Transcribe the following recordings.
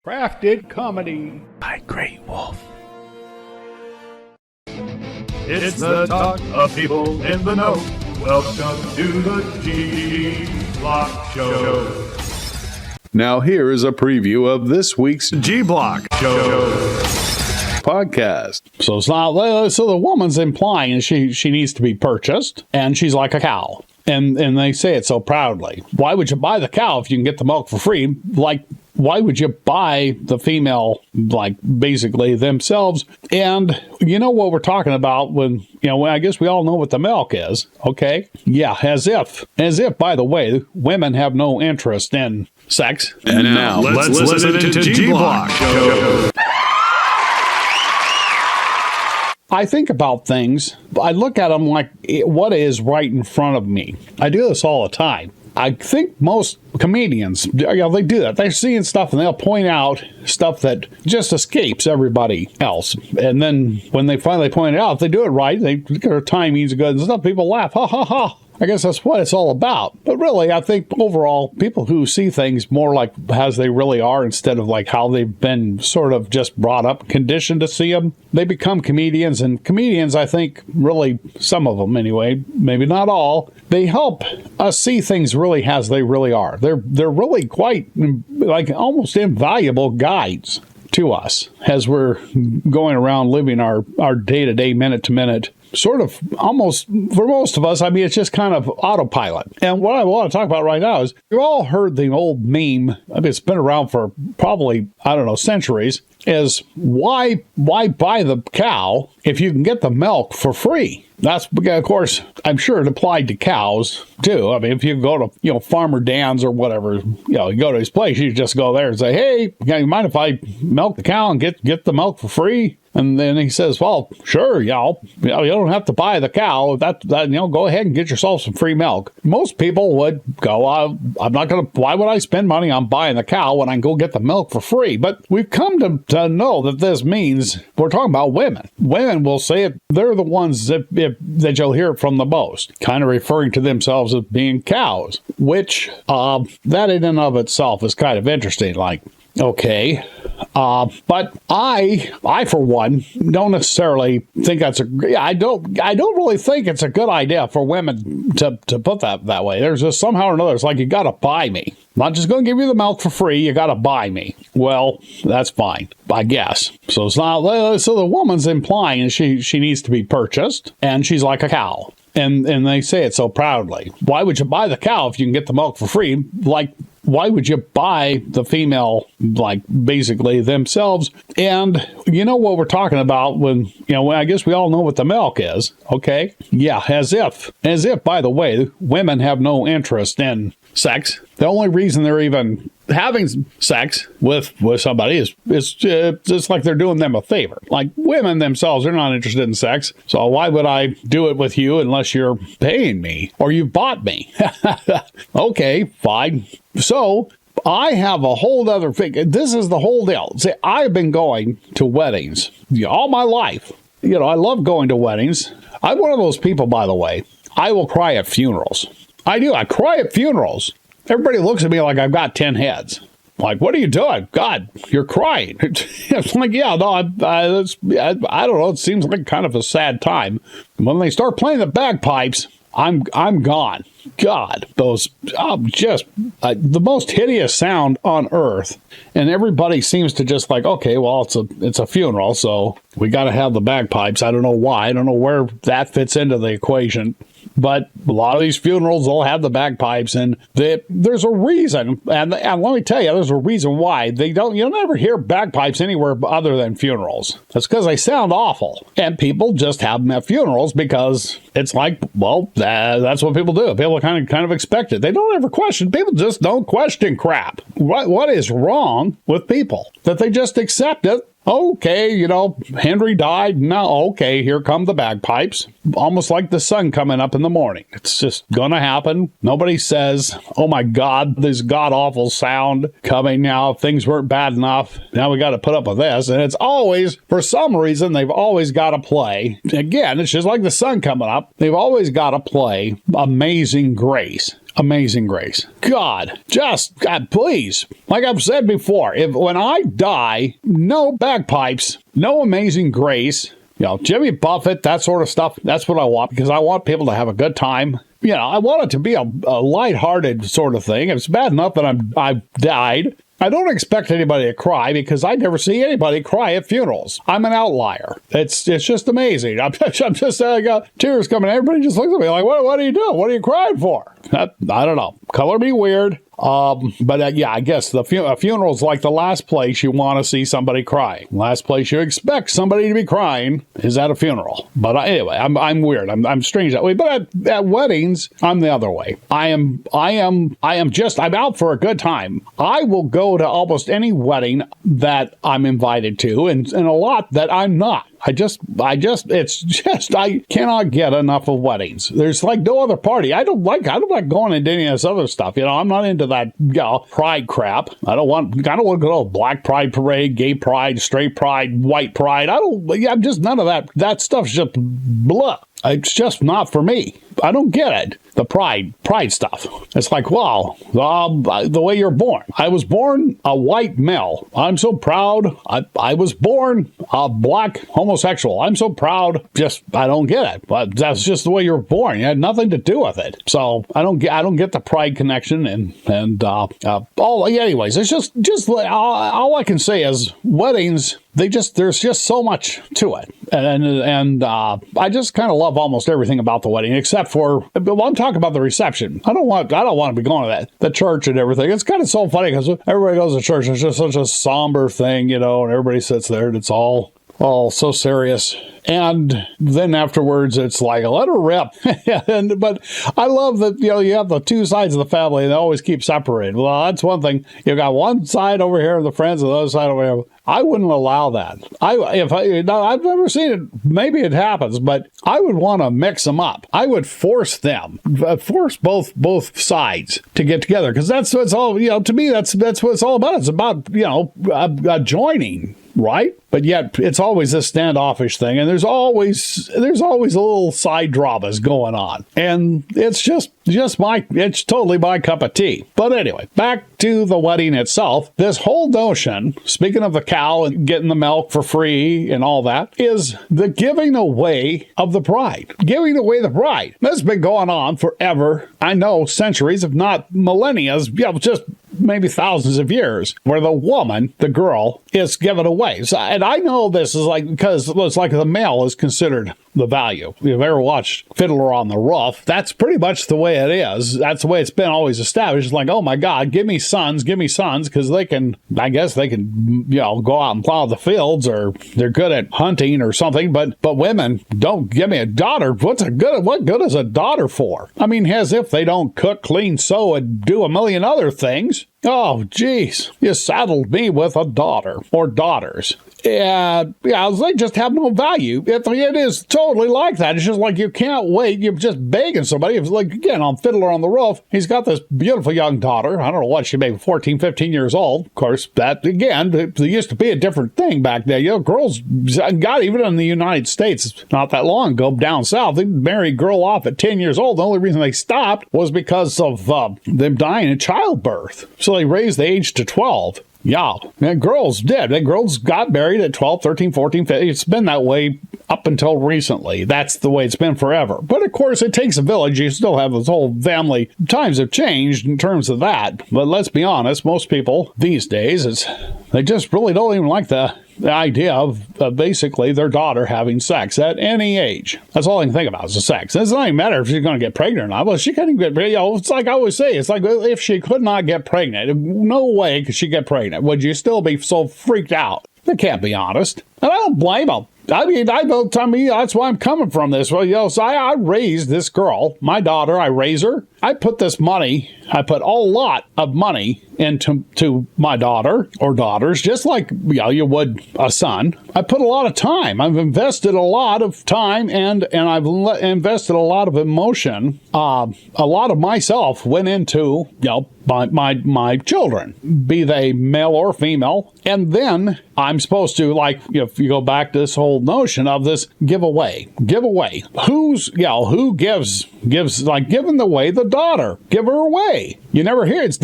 Crafted comedy by Great Wolf. It's the talk of people in the know. Welcome to the G-Block Show. Now here is a preview of this week's G-Block Show podcast. So it's not. So the woman's implying she needs to be purchased, and she's like a cow, and they say it so proudly. Why would you buy the cow if you can get the milk for free? Like, why would you buy the female, like, basically themselves? And you know what we're talking about when, I guess we all know what the milk is, okay? Yeah, as if, by the way, women have no interest in sex. And now, let's listen to G-Block Show. I think about things, I look at them like, what is right in front of me? I do this all the time. I think most comedians, they do that. They're seeing stuff and they'll point out stuff that just escapes everybody else. And then when they finally point it out, if they do it right, their timing's good and stuff, people laugh, ha ha ha. I guess that's what it's all about. But really, I think overall, people who see things more like as they really are instead of like how they've been sort of just brought up, conditioned to see them, they become comedians. And comedians, I think, really, some of them anyway, maybe not all, they help us see things really as they really are. They're really quite like almost invaluable guides to us as we're going around living our day-to-day, minute-to-minute, sort of almost, for most of us, I mean, it's just kind of autopilot. And what I want to talk about right now is, you've all heard the old meme, I mean, it's been around for probably, centuries, is why buy the cow if you can get the milk for free? That's, of course, I'm sure it applied to cows, too. I mean, if you go to, Farmer Dan's or whatever, you go to his place, you just go there and say, hey, you mind if I milk the cow and get the milk for free? And then he says, well, sure, you don't have to buy the cow. Go ahead and get yourself some free milk. Most people would go, why would I spend money on buying the cow when I can go get the milk for free? But we've come to know that this means we're talking about women. Women will say it, they're the ones that you'll hear it from the most, kind of referring to themselves as being cows, which that in and of itself is kind of interesting. Like, okay, but I for one don't necessarily think I don't really think it's a good idea for women to put that way. There's just somehow or another, it's like, you got to buy me. I'm not just going to give you the milk for free. You got to buy me. Well, that's fine, I guess. So it's not. So the woman's implying she needs to be purchased, and she's like a cow, and they say it so proudly. Why would you buy the cow if you can get the milk for free? Like, why would you buy the female, like, basically themselves? And you know what we're talking about when, I guess we all know what the milk is, okay? Yeah, as if, by the way, women have no interest in sex. The only reason they're even having sex with somebody is just like they're doing them a favor. Like, women themselves are not interested in sex, so why would I do it with you unless you're paying me or you bought me? Okay, fine. So I have a whole other thing. This is the whole deal. See, I've been going to weddings all my life. I love going to weddings. I'm one of those people, by the way. I will cry at funerals. I do. I cry at funerals. Everybody looks at me like I've got 10 heads. Like, what are you doing? God, you're crying. It's like, yeah, no, I don't know. It seems like kind of a sad time. When they start playing the bagpipes, I'm gone. God, those just the most hideous sound on earth, and everybody seems to just like, okay, well, it's a funeral, so we got to have the bagpipes. I don't know why. I don't know where that fits into the equation. But a lot of these funerals, they'll have the bagpipes, and there's a reason. And let me tell you, there's a reason why you'll never hear bagpipes anywhere other than funerals. That's because they sound awful. And people just have them at funerals because it's like, well, that's what people do. People kind of expect it. They don't ever question. People just don't question crap. What is wrong with people? That they just accept it. Okay, Henry died. Now, okay, here come the bagpipes. Almost like the sun coming up in the morning. It's just gonna happen. Nobody says, oh my God, this god-awful sound coming now. Things weren't bad enough. Now we got to put up with this. And it's always, for some reason, they've always got to play. Again, it's just like the sun coming up. They've always got to play Amazing Grace. Amazing Grace. God, please. Like I've said before, when I die, no bagpipes, no Amazing Grace, Jimmy Buffett, that sort of stuff. That's what I want, because I want people to have a good time. I want it to be a lighthearted sort of thing. If it's bad enough that I've died, I don't expect anybody to cry, because I never see anybody cry at funerals. I'm an outlier. It's just amazing. I'm just I got tears coming. Everybody just looks at me like, what are you doing? What are you crying for? I don't know. Color me weird. But I guess the funeral's like the last place you want to see somebody crying. Last place you expect somebody to be crying is at a funeral. But anyway, I'm weird. I'm strange that way. But at weddings, I'm the other way. I'm out for a good time. I will go to almost any wedding that I'm invited to, and a lot that I'm not. I cannot get enough of weddings. There's like no other party. I don't like going into any of this other stuff. I'm not into that pride crap. I don't want to go to a black pride parade, gay pride, straight pride, white pride. I'm just none of that. That stuff's just blah. It's just not for me. I don't get it. The pride stuff. It's like, wow, the way you're born. I was born a white male. I'm so proud. I was born a black homosexual. I'm so proud. I don't get it. But that's just the way you're born. You had nothing to do with it. So I don't get the pride connection anyways, it's just all I can say is weddings. There's just so much to it. And I just kind of love almost everything about the wedding, except for, I'm talking about the reception. I don't want to be going to the church and everything. It's kind of so funny because everybody goes to church. It's just such a somber thing, and everybody sits there and it's all so serious. And then afterwards, it's like, let her rip. But I love that, you have the two sides of the family and they always keep separated. Well, that's one thing. You've got one side over here, the friends, and the other side over here. I wouldn't allow that. I've never seen it. Maybe it happens, but I would want to mix them up. I would force both sides to get together, because that's what it's all, to me, that's what it's all about. It's about, joining. Right? But yet it's always this standoffish thing, and there's always little side dramas going on. And it's it's totally my cup of tea. But anyway, back to the wedding itself. This whole notion, speaking of the cow and getting the milk for free and all that, is the giving away of the bride. Giving away the bride. This has been going on forever. I know, centuries, if not millennia, just maybe thousands of years, where the woman, the girl, is given away. So, and I know this is because it's like the male is considered the value. If you've ever watched Fiddler on the Roof, that's pretty much the way it is. That's the way it's been always established. It's like, oh my God, give me sons, because they can go out and plow the fields, or they're good at hunting or something. But women, don't give me a daughter. What good is a daughter for? I mean, as if they don't cook, clean, sew, and do a million other things. Oh, geez, you saddled me with a daughter or daughters. They just have no value. It is totally like that. It's just like you can't wait. You're just begging somebody. It's like, again, on Fiddler on the Roof, he's got this beautiful young daughter. I don't know what she may be, 14, 15 years old. Of course, that, again, it used to be a different thing back then. Girls got, even in the United States, not that long ago, down south, they married a girl off at 10 years old. The only reason they stopped was because of them dying in childbirth. So they raised the age to 12. Yeah, and girls did. And girls got married at 12, 13, 14, 15. It's been that way up until recently. That's the way it's been forever. But of course, it takes a village. You still have this whole family. Times have changed in terms of that. But let's be honest, most people these days, they just really don't even like the idea of basically their daughter having sex at any age. That's all I can think about is the sex. It doesn't even matter if she's going to get pregnant or not. Well, she couldn't get pregnant. It's like I always say, it's like if she could not get pregnant, no way could she get pregnant. Would you still be so freaked out? They can't be honest. And I don't blame them. That's why I'm coming from this. Well, so I raised this girl, my daughter. I raise her. I put a lot of money into my daughter or daughters, just like you would a son. I put a lot of time. I've invested a lot of time and I've invested a lot of emotion. A lot of myself went into my children, be they male or female. And then I'm supposed to, if you go back to this whole notion of this giveaway. Who gives gives, like giving away the daughter. Give her away. You never hear that's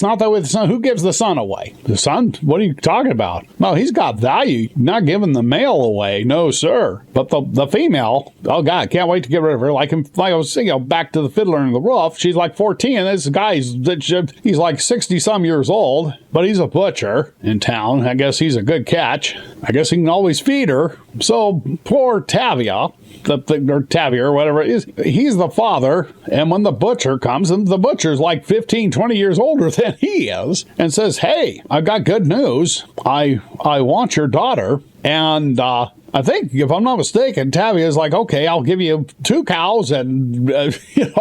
not the way the son. Who gives the son away? The son? What are you talking about? No, he's got value. Not giving the male away. No, sir. But the female, oh God, can't wait to get rid of her. Like I was saying, back to the Fiddler on the Roof. She's like 14. This guy's he's like 60 some years old, but he's a butcher in town. I guess he's a good catch. I guess he can always feed her. So poor Tavia, or Tavia or whatever it is, he's the father. And when the butcher comes, and the butcher's like 15, 20 years older than he is, and says, hey, I've got good news. I want your daughter. And I think, if I'm not mistaken, Tavia's like, okay, I'll give you 2 cows and,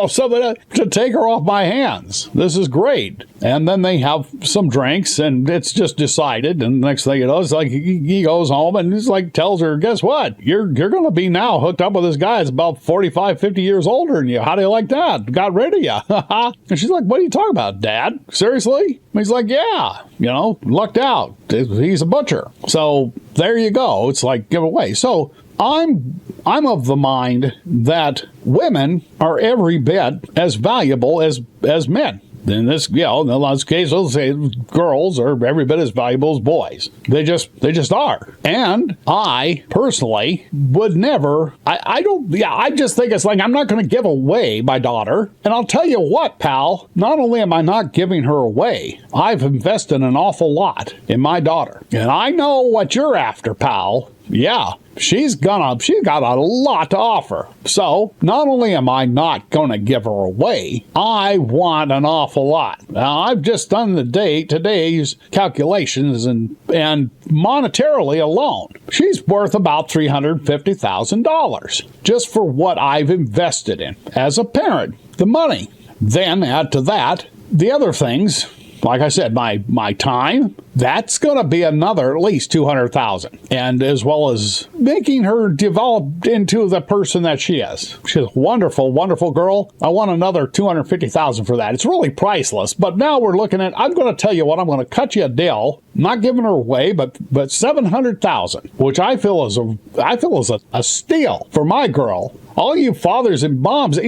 something to take her off my hands. This is great. And then they have some drinks, and it's just decided. And the next thing you know, it's like he goes home and he's like, tells her, guess what? You're going to be now hooked up with this guy that's about 45, 50 years older than you. How do you like that? Got rid of you. And she's like, what are you talking about, Dad? Seriously? And he's like, yeah, lucked out. He's a butcher. So there you go. It's like give away. So I'm of the mind that women are every bit as valuable as men. In this, in a lot of cases, we'll say girls are every bit as valuable as boys. They just are. And I personally would never, I just think it's like, I'm not going to give away my daughter. And I'll tell you what, pal, not only am I not giving her away, I've invested an awful lot in my daughter. And I know what you're after, pal. Yeah, she's got a lot to offer. So not only am I not going to give her away, I want an awful lot. Now, I've just done today's calculations, and monetarily alone, she's worth about $350,000 just for what I've invested in as a parent. The money. Then add to that the other things. Like I said, my time, that's going to be another at least $200,000, and as well as making her develop into the person that she is. She's a wonderful, wonderful girl. I want another $250,000 for that. It's really priceless. But now we're looking at, I'm going to tell you what, I'm going to cut you a deal. Not giving her away, but $700,000, which I feel is a steal for my girl. All you fathers and moms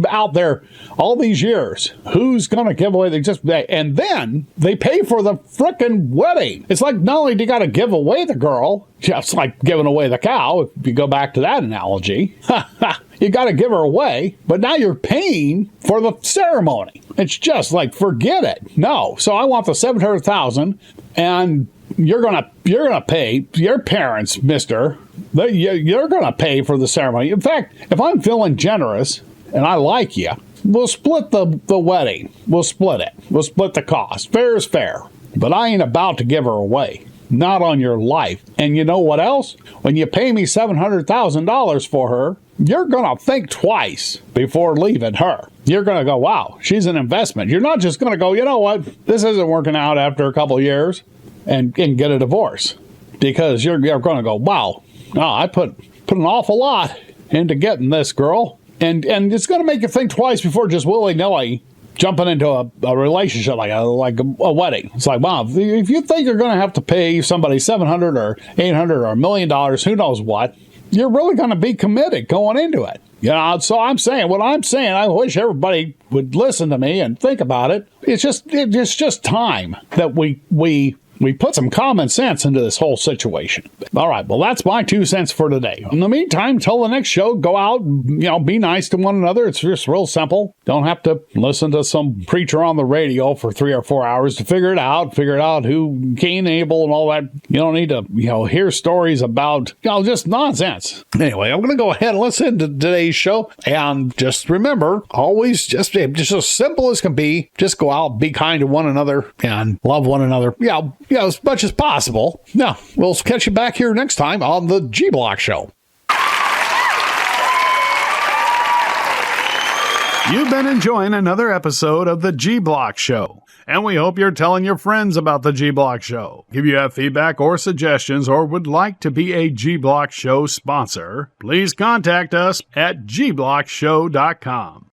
out there all these years, who's going to give away? And then they pay for the frickin' wedding. It's like, not only do you got to give away the girl, just like giving away the cow, if you go back to that analogy. You got to give her away, but now you're paying for the ceremony. It's just like, forget it. No. So I want the $700,000, and you're gonna pay your parents, mister. You're gonna pay for the ceremony. In fact, if I'm feeling generous and I like you, we'll split the wedding. We'll split it. We'll split the cost. Fair is fair. But I ain't about to give her away. Not on your life. And you know what else? When you pay me $700,000 for her, you're going to think twice before leaving her. You're going to go, wow, she's an investment. You're not just going to go, you know what, this isn't working out after a couple of years and get a divorce. Because you're going to go, wow, I put an awful lot into getting this girl. And it's going to make you think twice before just willy-nilly jumping into a relationship like a wedding. It's like, wow, if you think you're going to have to pay somebody $700 or $800 or $1 million, who knows what, you're really going to be committed going into it. So I'm saying, I wish everybody would listen to me and think about it. It's just time that we put some common sense into this whole situation. All right, well, that's my 2 cents for today. In the meantime, until the next show, go out, be nice to one another. It's just real simple. Don't have to listen to some preacher on the radio for 3 or 4 hours to figure it out who Cain, Abel, and all that. You don't need to, hear stories about, just nonsense. Anyway, I'm going to go ahead and listen to today's show. And just remember, always just as simple as can be, just go out, be kind to one another, and love one another. As much as possible. Now, we'll catch you back here next time on the G-Block Show. You've been enjoying another episode of the G-Block Show, and we hope you're telling your friends about the G-Block Show. If you have feedback or suggestions or would like to be a G-Block Show sponsor, please contact us at gblockshow.com.